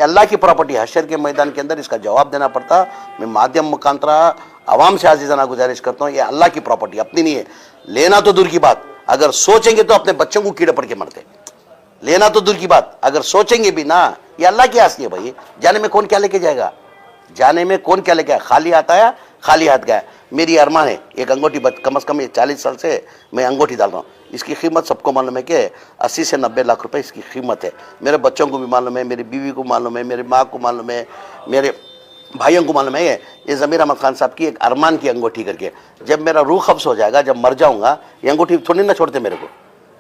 अल्लाह की प्रॉपर्टी हशर के मैदान के अंदर इसका जवाब देना पड़ता। मैं माध्यम मुखांतरा आवाम से आजीजाना गुजारिश करता हूँ, ये अल्लाह की प्रॉपर्टी अपनी नहीं है। लेना तो दूर की बात, अगर सोचेंगे तो अपने बच्चों को कीड़े पड़ के मरते। लेना तो दूर की बात, अगर सोचेंगे भी ना, ये अल्लाह की आस्ती है भाई। जाने में कौन क्या लेके जाएगा, जाने में कौन क्या लेके आया। खाली आता है खाली हाथ गया। मेरी अरमान है एक अंगूठी, कम से कम ये 40 साल से मैं अंगूठी डाल रहा हूँ। इसकी कीमत सबको मालूम है कि 80 से 90 लाख रुपए इसकी कीमत है। मेरे बच्चों को भी मालूम है, मेरी बीवी को मालूम है, मेरी माँ को मालूम है, मेरे भाइयों को मालूम है। ये ज़मीर अहमद खान साहब की एक अरमान की अंगूठी करके, जब मेरा रूह कब्ज़ हो जाएगा, जब मर जाऊँगा, ये अंगूठी थोड़ी ना छोड़ते मेरे को।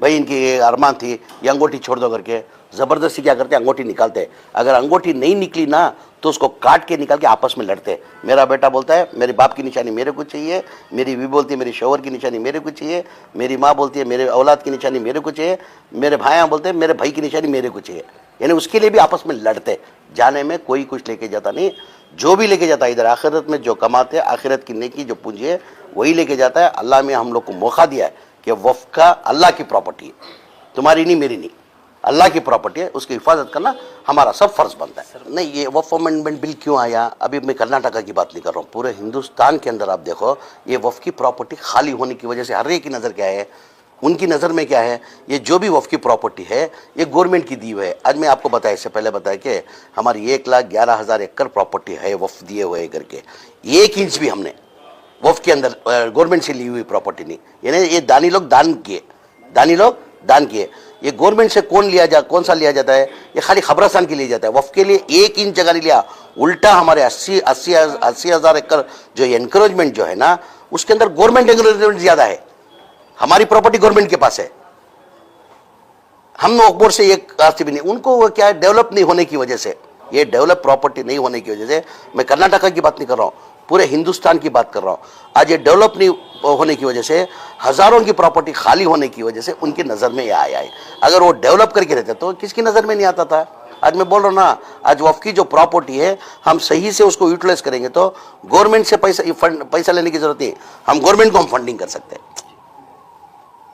भाई इनकी ये अरमान थी, ये अंगूठी छोड़ दो करके ज़बरदस्ती क्या करते, अंगूठी निकालते। अगर अंगूठी नहीं निकली ना तो उसको काट के निकाल के आपस में लड़ते। मेरा बेटा बोलता है मेरे बाप की निशानी मेरे को चाहिए, मेरी बीवी बोलती है मेरी शौहर की निशानी मेरे को चाहिए, मेरी माँ बोलती है मेरे औलाद की निशानी मेरे को चाहिए, मेरे भाइयाँ बोलते हैं मेरे भाई की निशानी मेरे को चाहिए। यानी उसके लिए भी आपस में लड़ते। जाने में कोई कुछ लेके जाता नहीं, जो भी लेके जाता है इधर आखिरत में जो कमाते हैं, आखिरत की नेकी जो पूंजी है वही लेके जाता है। अल्लाह में हम लोग को मौका दिया है कि वफ़ का अल्लाह की प्रॉपर्टी है, तुम्हारी नहीं मेरी नहीं, अल्लाह की प्रॉपर्टी है, उसकी हिफाजत करना हमारा सब फर्ज बनता है। नहीं, ये वफ़ अमेंडमेंट बिल क्यों आया, अभी मैं कर्नाटका की बात नहीं कर रहा हूँ, पूरे हिंदुस्तान के अंदर आप देखो ये वफ़ की प्रॉपर्टी खाली होने की वजह से हर एक की नज़र क्या है, उनकी नज़र में क्या है, ये जो भी वफ़ की प्रॉपर्टी है ये गवर्नमेंट की दी हुई है। आज मैं आपको बताया, इससे पहले बताया कि हमारी 1,11,000 एकड़ प्रॉपर्टी है वफ़ दिए हुए करके, 1 इंच भी हमने वफ़ के अंदर गवर्नमेंट से ली हुई प्रॉपर्टी नहीं। यानी ये दानी लोग दान किए, दानी लोग दान किए। ये गवर्नमेंट से कौन सा लिया जाता है, ये खाली खबरस्तान के लिए जाता है। वफ़ के लिए 1 इंच जगह नहीं लिया, उल्टा हमारे 80,000 एकड़ जो एनकरेजमेंट जो है ना, उसके अंदर गवर्नमेंट एनकरेजमेंट ज़्यादा है। हमारी प्रॉपर्टी गवर्नमेंट के पास है, हम वक्फ बोर्ड से एक रास्ते भी नहीं। उनको वो क्या है, डेवलप नहीं होने की वजह से, ये डेवलप प्रॉपर्टी नहीं होने की वजह से, मैं कर्नाटका की बात नहीं कर रहा हूँ, पूरे हिंदुस्तान की बात कर रहा हूँ। आज ये डेवलप नहीं होने की वजह से, हज़ारों की प्रॉपर्टी खाली होने की वजह से उनकी नज़र में ये आया है। अगर वो डेवलप करके रहते तो किसकी नज़र में नहीं आता था। आज मैं बोल रहा हूँ ना, आज वफ़ की जो प्रॉपर्टी है हम सही से उसको यूटिलाइज करेंगे तो गवर्नमेंट से पैसा लेने की जरूरत नहीं, हम गवर्नमेंट को हम फंडिंग कर सकते हैं।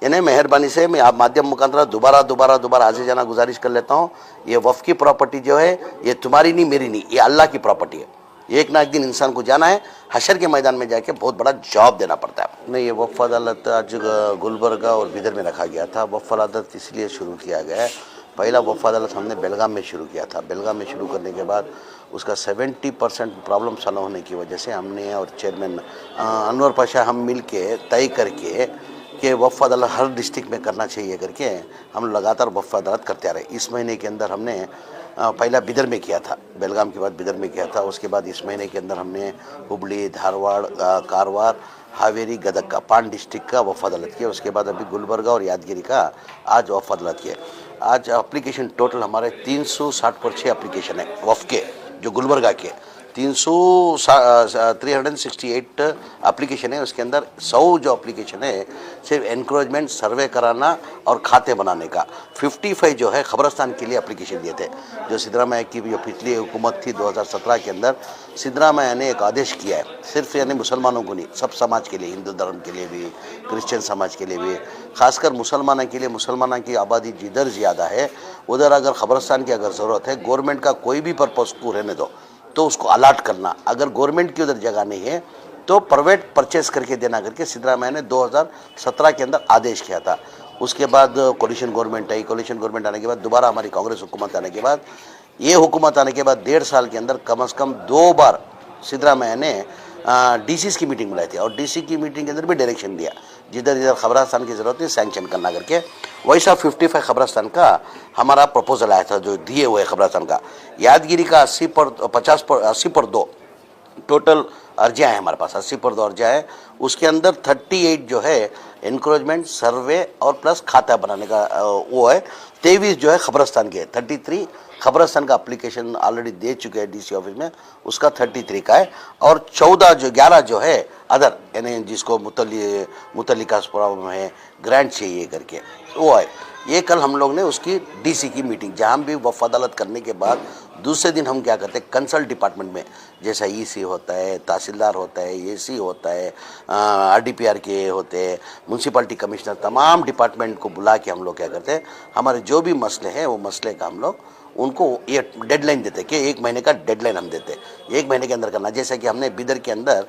यानी मेहरबानी से मैं आप माध्यम मुखांतरा दोबारा आजीजाना गुजारिश कर लेता हूँ, ये वफ़ की प्रॉपर्टी जो है ये तुम्हारी नहीं मेरी नहीं, ये अल्लाह की प्रॉपर्टी है। एक ना एक दिन इंसान को जाना है, हशर के मैदान में जाके बहुत बड़ा जवाब देना पड़ता है। नहीं, ये वफ़ अदालत आज गुलबर्गा और बिदर में रखा गया था। वफ़ अदालत इसलिए शुरू किया गया है, पहला वफ़ अदालत हमने बेलगाम में शुरू किया था। बेलगाम में शुरू करने के बाद उसका 70% प्रॉब्लम सॉल्व होने की वजह से हमने और चेयरमैन अनवर पाशा हम मिल के तय करके कि वफ़ अदालत हर डिस्ट्रिक्ट में करना चाहिए करके हम लगातार वफ़ अदालत करते आ रहे। इस महीने के अंदर हमने पहला बिदर में किया था, बेलगाम के बाद बिदर में किया था। उसके बाद इस महीने के अंदर हमने हुबली, धारवाड़, कारवार, हावेरी, गदग का 5 डिस्ट्रिक्ट का वफ़ अदालत किया। उसके बाद अभी गुलबर्गा और यादगिरी का आज वफ़ अदालत किया। आज एप्लीकेशन टोटल हमारे 360 एप्लीकेशन है वफ़ के, जो गुलबर्गा के 368 एप्लीकेशन है। उसके अंदर 100 जो एप्लीकेशन है सिर्फ एनकरेजमेंट, सर्वे कराना और खाते बनाने का। 55 जो है खबरस्तान के लिए एप्लीकेशन दिए थे। जो सिद्धरामैया की जो पिछली हुकूमत थी 2017 के अंदर, सिद्धरामैया ने एक आदेश किया है, सिर्फ यानी मुसलमानों को नहीं, सब समाज के लिए, हिंदू धर्म के लिए भी, क्रिश्चियन समाज के लिए भी, खासकर मुसलमानों के लिए। मुसलमानों की आबादी जिधर ज़्यादा है उधर अगर खबरस्तान की अगर ज़रूरत है, गवर्नमेंट का कोई भी पर्पज़ को रहने दो तो उसको अलाट करना। अगर गवर्नमेंट की उधर जगह नहीं है तो प्राइवेट परचेस करके देना करके सिद्धरामैया ने 2017 के अंदर आदेश किया था। उसके बाद कोलिशन गवर्नमेंट आई, कोलिशन गवर्नमेंट आने के बाद दोबारा हमारी कांग्रेस हुकूमत आने के बाद, ये हुकूमत आने के बाद 1.5 साल के अंदर कम से कम 2 बार सिद्धरामैया ने डीसी की मीटिंग बुलाई थी और डीसी की मीटिंग के अंदर भी डायरेक्शन दिया, जिधर खबरस्तान की ज़रूरत है सैंक्शन करना करके। वैसा 55 खबरस्तान का हमारा प्रपोजल आया था जो दिए हुए खबरस्तान का। यादगिरी का 80 पर 2 टोटल अर्जियाँ हैं हमारे पास, 80 पर 2 अर्जियाँ हैं। उसके अंदर 38 जो है एनकरेजमेंट, सर्वे और प्लस खाता बनाने का वो है। 23 जो है खबरस्तान के, 33 खबरस्तान का एप्लीकेशन ऑलरेडी दे चुके हैं डीसी ऑफिस में, उसका 33 का है। और 11 जो है अदर, यानी जिसको मुतल्लिका प्रॉब्लम है, ग्रांट चाहिए करके वो है। ये कल हम लोग ने उसकी डीसी की मीटिंग, जहाँ भी वफ़ अदालत करने के बाद दूसरे दिन हम क्या करते हैं, कंसल्ट डिपार्टमेंट में जैसा ईसी होता है, तहसीलदार होता है, एसी होता है, आरडीपीआर के होते हैं, म्यूनसिपलिटी कमिश्नर, तमाम डिपार्टमेंट को बुला के हम लोग क्या करते हैं, हमारे जो भी मसले हैं वो मसले का हम लोग उनको ये डेडलाइन देते कि 1 महीने का डेडलाइन हम देते, 1 महीने के अंदर करना। जैसे कि हमने बिदर के अंदर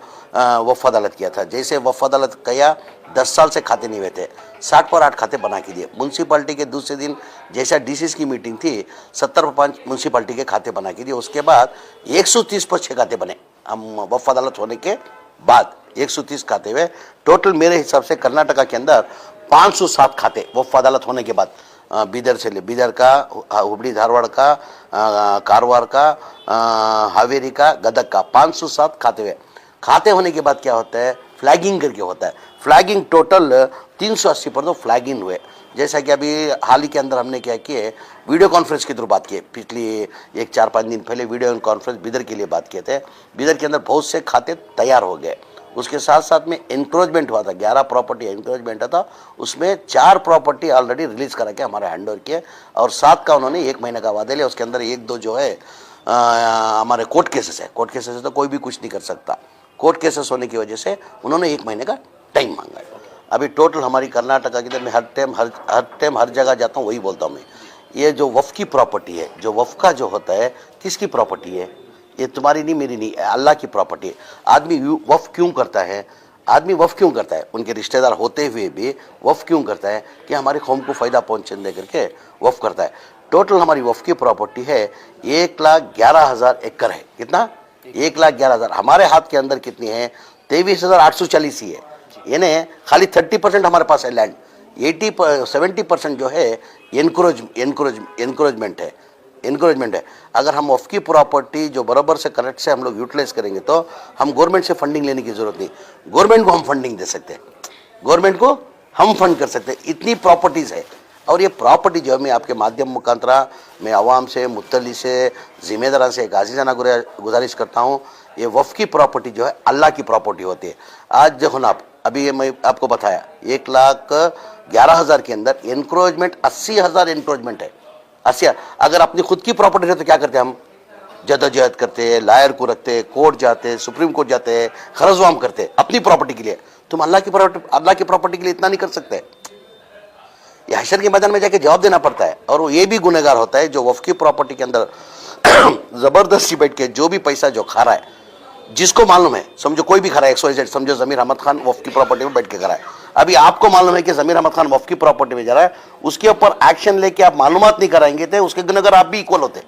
वफ़ अदालत किया था, जैसे वफ़ अदालत किया 10 साल से खाते नहीं हुए थे, 60 पर 8 खाते बना के दिए। म्यूनसिपाल्टी के दूसरे दिन जैसा डीसीस की मीटिंग थी 70 पर 5 म्यूनसिपाल्टी के खाते बना के दिए। उसके बाद 130 पर 6 खाते बने। हम वफ़ अदालत होने के बाद 130 खाते हुए टोटल मेरे हिसाब से कर्नाटका के अंदर 507 खाते वफ़ अदालत होने के बाद, बीदर से ले, बीदर का, हुबली धारवाड़ का, कारवार का, हावेरी का, गदग का 507 खाते हुए। खाते होने के बाद क्या होता है, फ्लैगिंग करके होता है। फ्लैगिंग टोटल 380 पर तो फ्लैगिंग हुए। जैसा कि अभी हाल ही के अंदर हमने क्या किए, वीडियो कॉन्फ्रेंस के थ्रू बात किए। पिछली एक 4-5 दिन पहले वीडियो कॉन्फ्रेंस बीदर के लिए बात किए थे। बीदर के अंदर बहुत से खाते तैयार हो गए। उसके साथ साथ में इंक्रोचमेंट हुआ था, 11 प्रॉपर्टी इंक्रोचमेंट था, उसमें 4 प्रॉपर्टी ऑलरेडी रिलीज करा के हमारे हैंड ओवर किए और 7 का उन्होंने 1 महीने का वादे लिया। उसके अंदर 1-2 जो है हमारे कोर्ट केसेस है। कोर्ट केसेस तो कोई भी कुछ नहीं कर सकता। कोर्ट केसेस होने की वजह से उन्होंने 1 महीने का टाइम मांगा है। अभी टोटल हमारी कर्नाटका की, मैं हर जगह जाता हूँ वही बोलता हूँ मैं, ये जो वफ़ की प्रॉपर्टी है, जो वफ़ का जो होता है, किसकी प्रॉपर्टी है? ये तुम्हारी नहीं, मेरी नहीं, अल्लाह की प्रॉपर्टी है। आदमी वफ़ क्यों करता है? आदमी वफ़ क्यों करता है? उनके रिश्तेदार होते हुए भी वफ़ क्यों करता है? कि हमारी कौम को फ़ायदा पहुँचने करके वफ़ करता है। टोटल हमारी वफ़ की प्रॉपर्टी है 1,11,000 एकड़ है। कितना? 1,11,000। हमारे हाथ के अंदर कितनी है? 23,840 ही है। यानी खाली 30% हमारे पास है लैंड, 70% जो है एनक्रोचमेंट है। अगर हम वफ़ की प्रॉपर्टी जो बराबर से करेक्ट से हम लोग यूटिलाइज करेंगे तो हम गवर्नमेंट से फंडिंग लेने की जरूरत नहीं, गवर्नमेंट को हम फंडिंग दे सकते हैं, गवर्नमेंट को हम फंड कर सकते हैं। इतनी प्रॉपर्टीज़ है। और ये प्रॉपर्टी जो है, मैं आपके माध्यम मुखांतरा मैं आवाम से, मुत्तली से, जिम्मेदारा से एक आजीज़ाना गुजारिश करता हूँ, ये वफ़ की प्रॉपर्टी जो है अल्लाह की प्रॉपर्टी होती है। आज देखो ना आप, अभी ये मैं आपको बताया 1,11,000 के अंदर एनक्रोचमेंट 80,000 एनक्रोचमेंट है। 80,000। अगर अपनी खुद की प्रॉपर्टी है तो क्या करते हैं हम? जदोजहद करते हैं, लायर को रखते हैं, कोर्ट जाते हैं, सुप्रीम कोर्ट जाते हैं, खरजवाम करते हैं अपनी प्रॉपर्टी के लिए। तुम अल्लाह की प्रॉपर्टी के लिए इतना नहीं कर सकते। ये हशर के मैदान में जाके जवाब देना पड़ता है। और वो ये भी गुनहगार होता है जो वफ़ की प्रॉपर्टी के अंदर जबरदस्ती बैठ के जो भी पैसा जो खा रहा है, जिसको मालूम है, समझो कोई भी खा रहा है, XYZ, समझो ज़मीर अहमद खान वफ़ की प्रॉपर्टी में बैठ के खा रहा है। अभी आपको मालूम है कि ज़मीर अहमद खान वफ़ की प्रॉपर्टी में जा रहा है, उसके ऊपर एक्शन लेके आप मालूमात नहीं कराएंगे तो उसके गुनहगार आप भी इक्वल होते हैं।